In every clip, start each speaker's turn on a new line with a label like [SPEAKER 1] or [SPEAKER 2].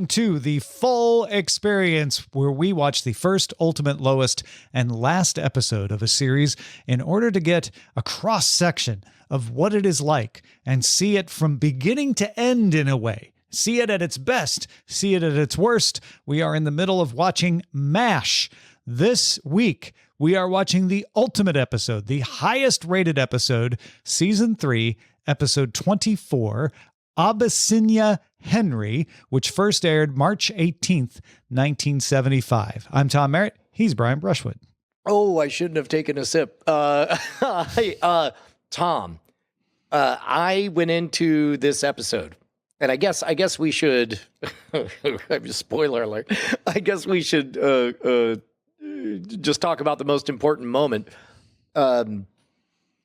[SPEAKER 1] to the full experience, where we watch the first, ultimate, lowest, and last episode of a series in order to get a cross-section of what it is like and see it from beginning to end in a way. See it at its best, see it at its worst. We are in the middle of watching MASH. This week, we are watching the ultimate episode, the highest rated episode, season 3, episode 24, Abyssinia Henry, which first aired March 18th, 1975. I'm Tom Merritt. He's Brian Brushwood.
[SPEAKER 2] Oh, I shouldn't have taken a sip. Tom, I went into this episode, and I guess we should, spoiler alert, I guess we should just talk about the most important moment.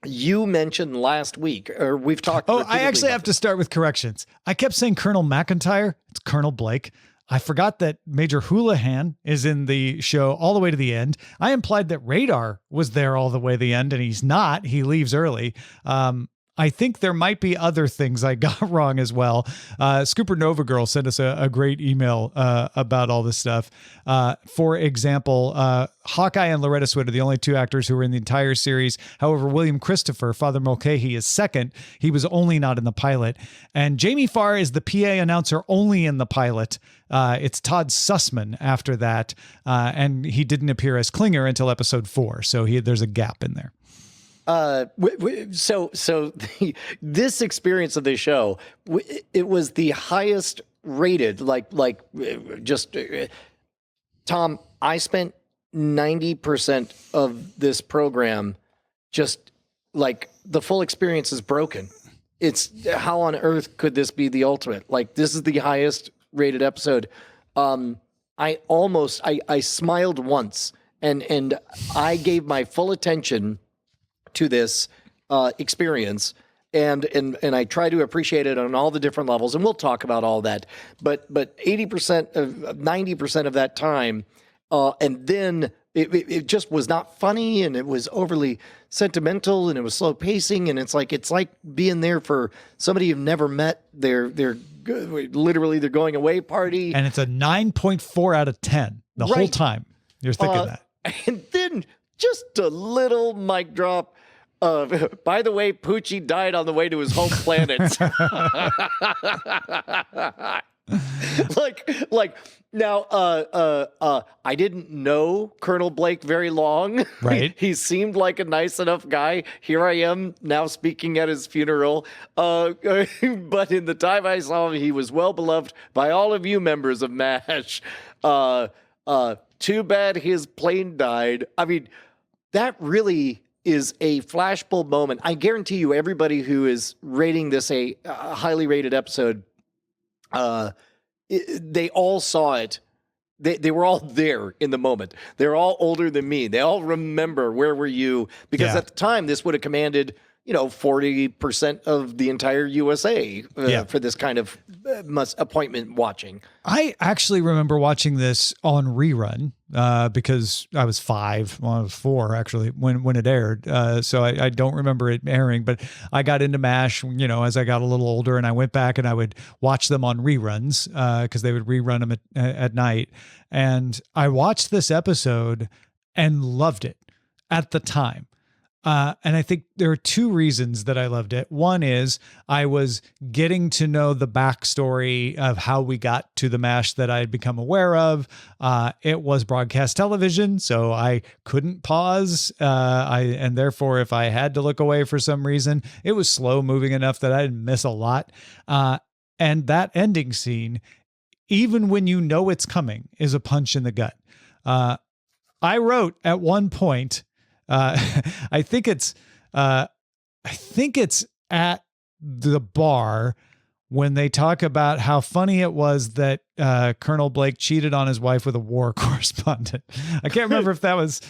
[SPEAKER 2] You mentioned last week, or we've talked.
[SPEAKER 1] Oh, I actually have to start with corrections. I kept saying Colonel McIntyre. It's Colonel Blake. I forgot that Major Houlihan is in the show all the way to the end. I implied that Radar was there all the way to the end, and he's not. He leaves early. I think there might be other things I got wrong as well. Scooper Nova Girl sent us a great email about all this stuff. For example, Hawkeye and Loretta Swit are the only two actors who were in the entire series. However, William Christopher, Father Mulcahy, is second. He was only not in the pilot. And Jamie Farr is the PA announcer only in the pilot. It's Todd Sussman after that. And he didn't appear as Klinger until episode 4. So there's a gap in there.
[SPEAKER 2] This experience of this show, it was the highest rated, Tom, I spent 90% of this program just like the full experience is broken. It's how on earth could this be the ultimate? Like, this is the highest rated episode. I smiled once and I gave my full attention to this experience, and I try to appreciate it on all the different levels, and we'll talk about all that. But 90% of that time, and then it just was not funny, and it was overly sentimental, and it was slow pacing, and it's like being there for somebody you've never met. They're literally their going away party,
[SPEAKER 1] and it's a 9.4 out of 10 the whole time. You're thinking that,
[SPEAKER 2] and then just a little mic drop. By the way, Poochie died on the way to his home planet. I didn't know Colonel Blake very long.
[SPEAKER 1] Right.
[SPEAKER 2] He seemed like a nice enough guy. Here I am now speaking at his funeral. But in the time I saw him, he was well beloved by all of you members of MASH. Too bad his plane died. I mean, that really is a flashbulb moment. I guarantee you, everybody who is rating this a highly rated episode, they all saw it. They were all there in the moment. They're all older than me. They all remember, where were you? Because at the time, this would have commanded 40% of the entire USA for this kind of appointment watching.
[SPEAKER 1] I actually remember watching this on rerun because I was 5, well, I was 4 actually when it aired. So I don't remember it airing, but I got into MASH, as I got a little older, and I went back and I would watch them on reruns because they would rerun them at night. And I watched this episode and loved it at the time. And I think there are 2 reasons that I loved it. One is I was getting to know the backstory of how we got to the MASH that I had become aware of. It was broadcast television, so I couldn't pause. And therefore, if I had to look away for some reason, it was slow moving enough that I didn't miss a lot. And that ending scene, even when you know it's coming, is a punch in the gut. I wrote at one point, I think it's at the bar when they talk about how funny it was that Colonel Blake cheated on his wife with a war correspondent. I can't remember if that was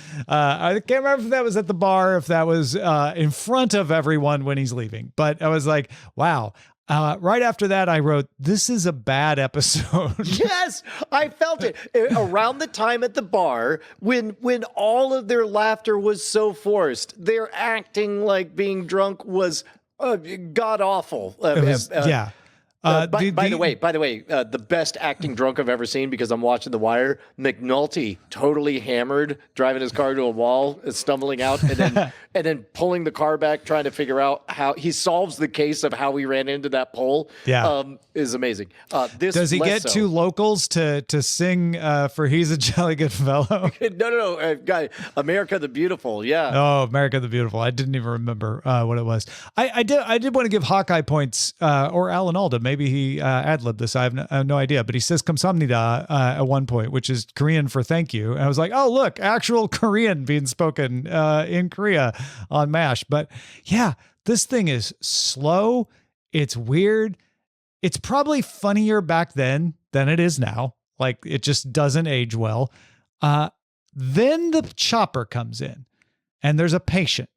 [SPEAKER 1] at the bar, if that was in front of everyone when he's leaving. But I was like, wow. Right after that, I wrote, this is a bad episode.
[SPEAKER 2] Yes, I felt it. Around the time at the bar, when all of their laughter was so forced, their acting like being drunk was god-awful.
[SPEAKER 1] Yeah.
[SPEAKER 2] By the way, the best acting drunk I've ever seen, because I'm watching The Wire. McNulty totally hammered, driving his car to a wall, stumbling out, and then pulling the car back, trying to figure out how he solves the case of how he ran into that pole.
[SPEAKER 1] Yeah,
[SPEAKER 2] is amazing.
[SPEAKER 1] Does he get two locals to sing for "He's a Jolly Good Fellow"?
[SPEAKER 2] No, guy, America the Beautiful. Yeah.
[SPEAKER 1] Oh, America the Beautiful. I didn't even remember what it was. I did want to give Hawkeye points, or Alan Alda. Maybe he ad-libbed this. I have no idea. But he says "kamsamnida" at one point, which is Korean for thank you. And I was like, oh, look, actual Korean being spoken in Korea on MASH. But yeah, this thing is slow. It's weird. It's probably funnier back then than it is now. Like, it just doesn't age well. Then the chopper comes in and there's a patient.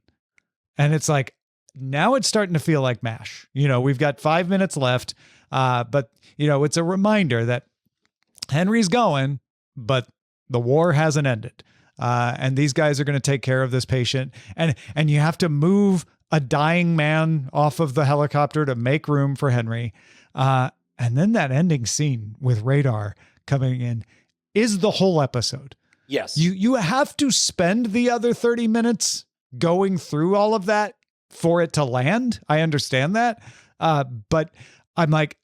[SPEAKER 1] And it's like, now it's starting to feel like MASH. We've got 5 minutes left. But it's a reminder that Henry's going, but the war hasn't ended. And these guys are going to take care of this patient. And you have to move a dying man off of the helicopter to make room for Henry. And then that ending scene with Radar coming in is the whole episode.
[SPEAKER 2] Yes.
[SPEAKER 1] You have to spend the other 30 minutes going through all of that for it to land. I understand that. But I'm like,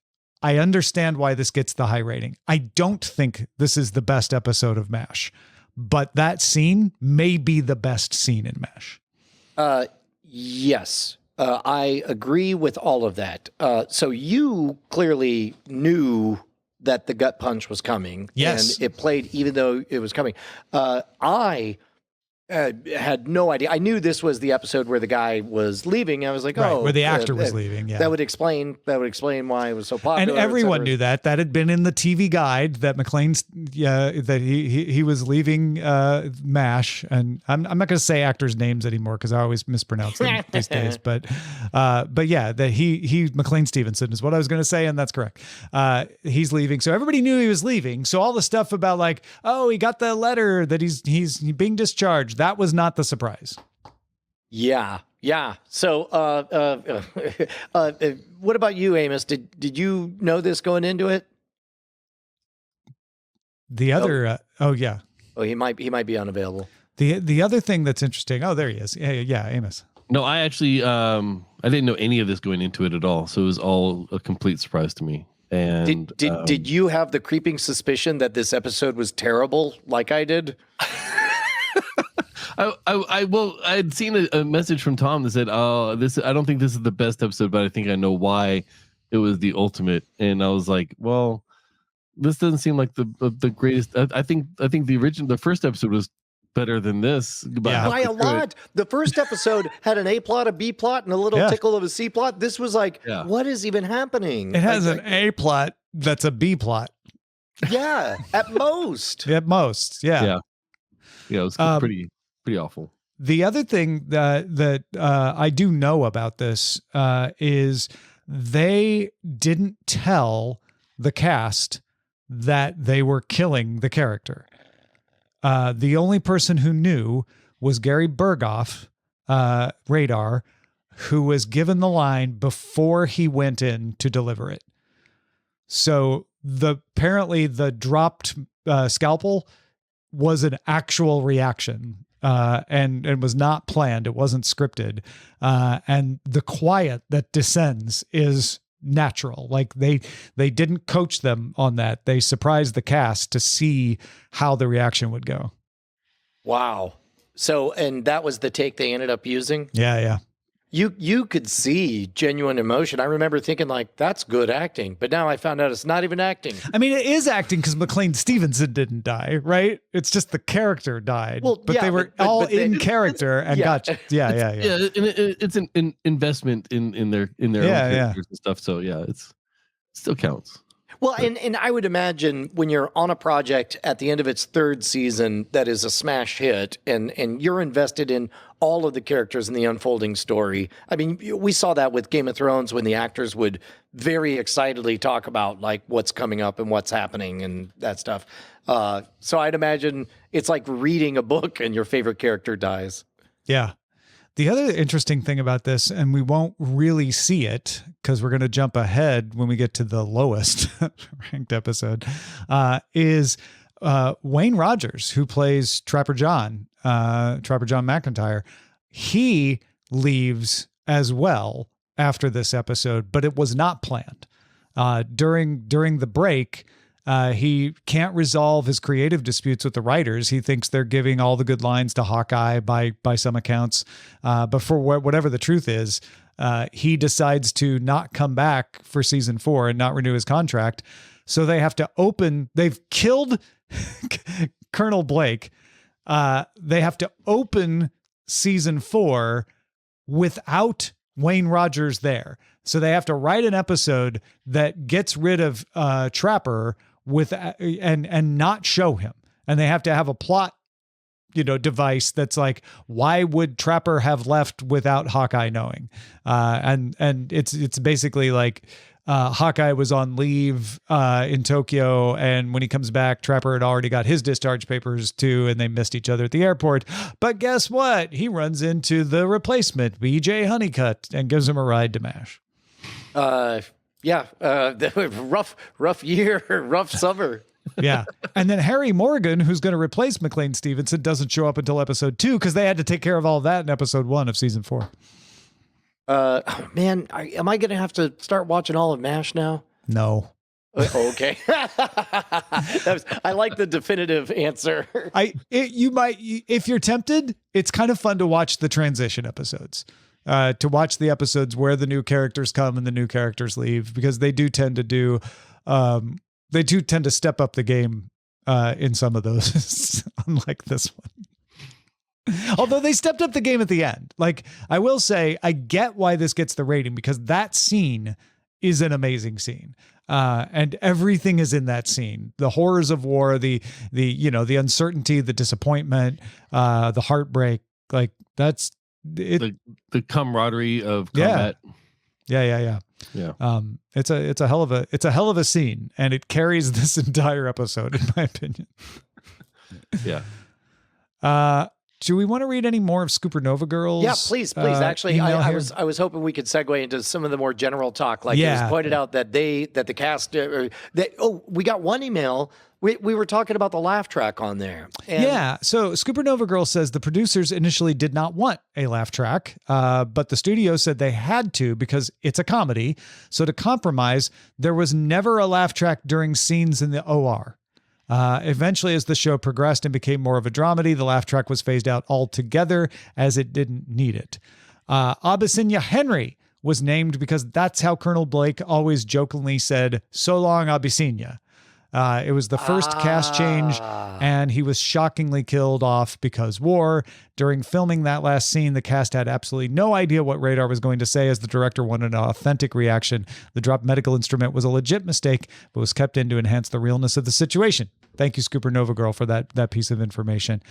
[SPEAKER 1] I understand why this gets the high rating. I don't think this is the best episode of MASH, but that scene may be the best scene in MASH.
[SPEAKER 2] Yes. I agree with all of that. So you clearly knew that the gut punch was coming.
[SPEAKER 1] Yes.
[SPEAKER 2] And it played even though it was coming. I had no idea. I knew this was the episode where the guy was leaving. I was like,
[SPEAKER 1] right, where the actor was leaving. Yeah,
[SPEAKER 2] that would explain why it was so popular.
[SPEAKER 1] And everyone knew that. That had been in the TV guide that McLean's. That he was leaving MASH, and I'm not going to say actors' names anymore because I always mispronounce them these days. But yeah, that he McLean Stevenson is what I was going to say, and that's correct. He's leaving, so everybody knew he was leaving. So all the stuff about like, oh, he got the letter that he's being discharged. That was not the surprise.
[SPEAKER 2] Yeah. So, what about you, Amos? Did you know this going into it?
[SPEAKER 1] The other, yeah.
[SPEAKER 2] Oh, he might be unavailable.
[SPEAKER 1] The other thing that's interesting. Oh, there he is. Yeah, Amos.
[SPEAKER 3] No, I actually, I didn't know any of this going into it at all. So it was all a complete surprise to me. And
[SPEAKER 2] did you have the creeping suspicion that this episode was terrible, like I did?
[SPEAKER 3] I had seen a message from Tom that said, I don't think this is the best episode, but I think I know why it was the ultimate. And I was like, well, this doesn't seem like the greatest. I think the first episode was better than this.
[SPEAKER 2] By a lot. The first episode had an A plot, a B plot, and a little tickle of a C plot. This was like, what is even happening?
[SPEAKER 1] It has an A plot that's a B plot.
[SPEAKER 2] Yeah, at most.
[SPEAKER 1] At most, yeah.
[SPEAKER 3] Yeah, it was pretty awful.
[SPEAKER 1] The other thing that I do know about this is they didn't tell the cast that they were killing the character. The only person who knew was Gary Berghoff, Radar, who was given the line before he went in to deliver it. So apparently the dropped scalpel was an actual reaction. And was not planned. It wasn't scripted. And the quiet that descends is natural. Like they didn't coach them on that. They surprised the cast to see how the reaction would go.
[SPEAKER 2] Wow. So, and that was the take they ended up using?
[SPEAKER 1] Yeah.
[SPEAKER 2] You could see genuine emotion. I remember thinking like, that's good acting. But now I found out it's not even acting.
[SPEAKER 1] I mean, it is acting because McLean Stevenson didn't die, right? It's just the character died.
[SPEAKER 2] Well,
[SPEAKER 1] but they were all in character and got. Yeah.
[SPEAKER 3] Yeah, and it's an investment in their own characters and stuff. So yeah, it still counts.
[SPEAKER 2] Well, and I would imagine when you're on a project at the end of its third season that is a smash hit and you're invested in all of the characters in the unfolding story. I mean, we saw that with Game of Thrones when the actors would very excitedly talk about like what's coming up and what's happening and that stuff. So I'd imagine it's like reading a book and your favorite character dies.
[SPEAKER 1] Yeah. The other interesting thing about this, and we won't really see it because we're going to jump ahead when we get to the lowest ranked episode, is Wayne Rogers, who plays Trapper John McIntyre. He leaves as well after this episode, but it was not planned. During the break, he can't resolve his creative disputes with the writers. He thinks they're giving all the good lines to Hawkeye by some accounts. But for whatever the truth is, he decides to not come back for season 4 and not renew his contract. So they've killed Colonel Blake. They have to open season 4 without Wayne Rogers there. So they have to write an episode that gets rid of Trapper and not show him. And they have to have a plot, device that's like, why would Trapper have left without Hawkeye knowing? And it's basically like Hawkeye was on leave in Tokyo, and when he comes back, Trapper had already got his discharge papers too, and they missed each other at the airport. But guess what? He runs into the replacement, BJ Honeycutt, and gives him a ride to MASH.
[SPEAKER 2] Rough year, rough summer.
[SPEAKER 1] Yeah. And then Harry Morgan, who's going to replace McLean Stevenson, doesn't show up until episode 2 because they had to take care of all of that in episode 1 of season 4.
[SPEAKER 2] Man, am I going to have to start watching all of MASH now?
[SPEAKER 1] No.
[SPEAKER 2] Okay. I like the definitive answer.
[SPEAKER 1] You might, if you're tempted, it's kind of fun to watch the transition episodes. To watch the episodes where the new characters come and the new characters leave, because they do tend to step up the game in some of those, unlike this one. Although they stepped up the game at the end. Like, I will say, I get why this gets the rating, because that scene is an amazing scene. And everything is in that scene. The horrors of war, the uncertainty, the disappointment, the heartbreak, like that's it.
[SPEAKER 3] The camaraderie of combat.
[SPEAKER 1] Yeah. It's a hell of a scene, and it carries this entire episode, in my opinion.
[SPEAKER 3] Yeah.
[SPEAKER 1] Do we want to read any more of Supernova Girls?
[SPEAKER 2] Yeah, please. Actually, I was hoping we could segue into some of the more general talk. Like, it was pointed out that the cast. We got one email. We were talking about the laugh track on there. And
[SPEAKER 1] So Supernova Girl says the producers initially did not want a laugh track, but the studio said they had to because it's a comedy. So to compromise, there was never a laugh track during scenes in the OR. Eventually, as the show progressed and became more of a dramedy, the laugh track was phased out altogether as it didn't need it. Abyssinia Henry was named because that's how Colonel Blake always jokingly said, "So long, Abyssinia." It was the first cast change, and he was shockingly killed off because war. During filming that last scene, the cast had absolutely no idea what Radar was going to say, as the director wanted an authentic reaction. The dropped medical instrument was a legit mistake, but was kept in to enhance the realness of the situation. Thank you, Supernova Girl, for that piece of information.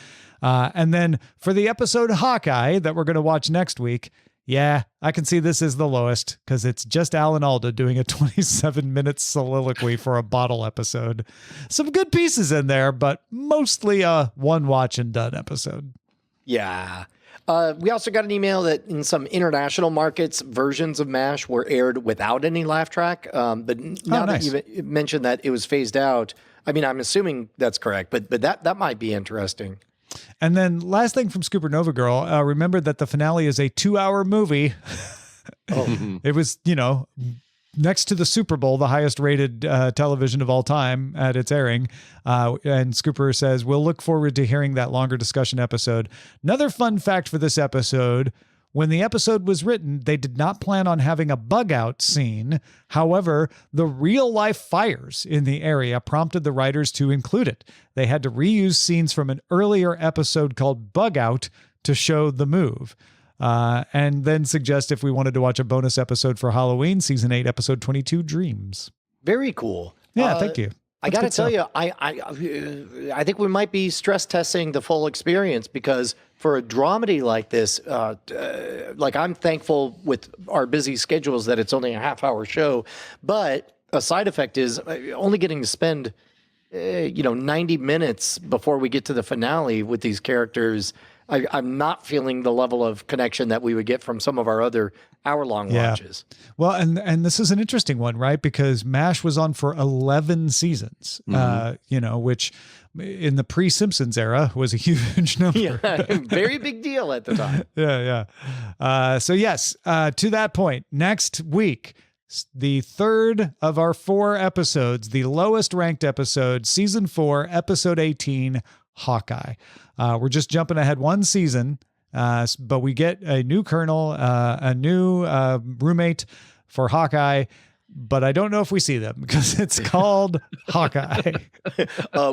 [SPEAKER 1] And then for the episode Hawkeye that we're going to watch next week, yeah, I can see this is the lowest because it's just Alan Alda doing a 27-minute soliloquy for a bottle episode. Some good pieces in there, but mostly a one watch and done episode.
[SPEAKER 2] Yeah. We also got an email that in some international markets, versions of MASH were aired without any laugh track. But now that you mentioned that it was phased out, I mean, I'm assuming that's correct, but that might be interesting.
[SPEAKER 1] And then last thing from Supernova Girl, remember that the finale is a 2-hour movie. It was, next to the Super Bowl, the highest rated television of all time at its airing. And Scooper says, we'll look forward to hearing that longer discussion episode. Another fun fact for this episode: when the episode was written, they did not plan on having a bug out scene. However, the real life fires in the area prompted the writers to include it. They had to reuse scenes from an earlier episode called Bug Out to show the move. And then suggest if we wanted to watch a bonus episode for Halloween, season 8, episode 22, Dreams.
[SPEAKER 2] Very cool.
[SPEAKER 1] Yeah, thank you.
[SPEAKER 2] I got to tell you, I think we might be stress testing the full experience, because for a dramedy like this, like, I'm thankful with our busy schedules that it's only a half-hour show, but a side effect is only getting to spend 90 minutes before we get to the finale with these characters. I'm not feeling the level of connection that we would get from some of our other hour-long watches.
[SPEAKER 1] Well, and this is an interesting one, right? Because MASH was on for 11 seasons, which in the pre-Simpsons era was a huge number.
[SPEAKER 2] Yeah, very big deal at the time.
[SPEAKER 1] Yeah. So yes, to that point, next week, the third of our 4 episodes, the lowest ranked episode, season 4, episode 18, Hawkeye. We're just jumping ahead one season, but we get a new colonel, a new roommate for Hawkeye, but I don't know if we see them because it's called Hawkeye.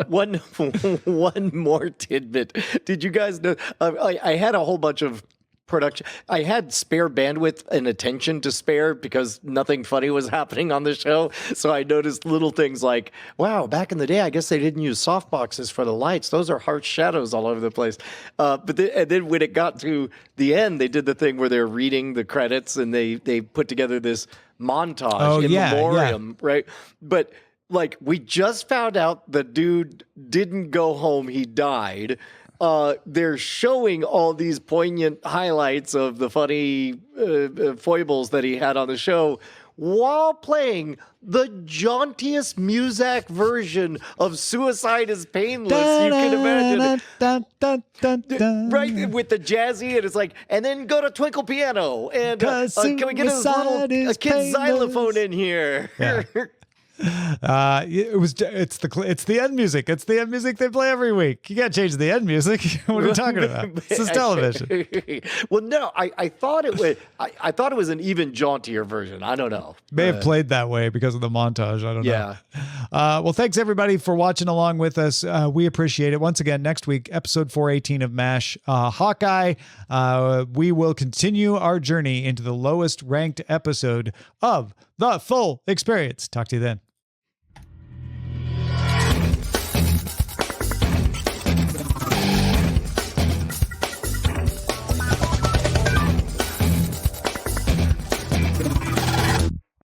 [SPEAKER 2] One more tidbit. Did you guys know? I had a whole bunch of production. I had spare bandwidth and attention to spare because nothing funny was happening on the show. So I noticed little things like, wow, back in the day, I guess they didn't use softboxes for the lights. Those are harsh shadows all over the place. But then when it got to the end, they did the thing where they're reading the credits and they put together this montage in memoriam, right? But like, we just found out the dude didn't go home. He died. They're showing all these poignant highlights of the funny foibles that he had on the show while playing the jauntiest Muzak version of Suicide is Painless you can imagine. Right, with the jazzy, and it's like, and then go to Twinkle Piano, and can we get a kid xylophone in here?
[SPEAKER 1] Yeah. It's the end music. It's the end music they play every week. You can't change the end music. What are you talking about? This is television.
[SPEAKER 2] Well, no, I thought it was. I thought it was an even jauntier version. I don't know.
[SPEAKER 1] May have played that way because of the montage. I don't know. Well, thanks everybody for watching along with us. We appreciate it. Once again, next week, episode 418 of MASH, Hawkeye. We will continue our journey into the lowest ranked episode of the full experience. Talk to you then.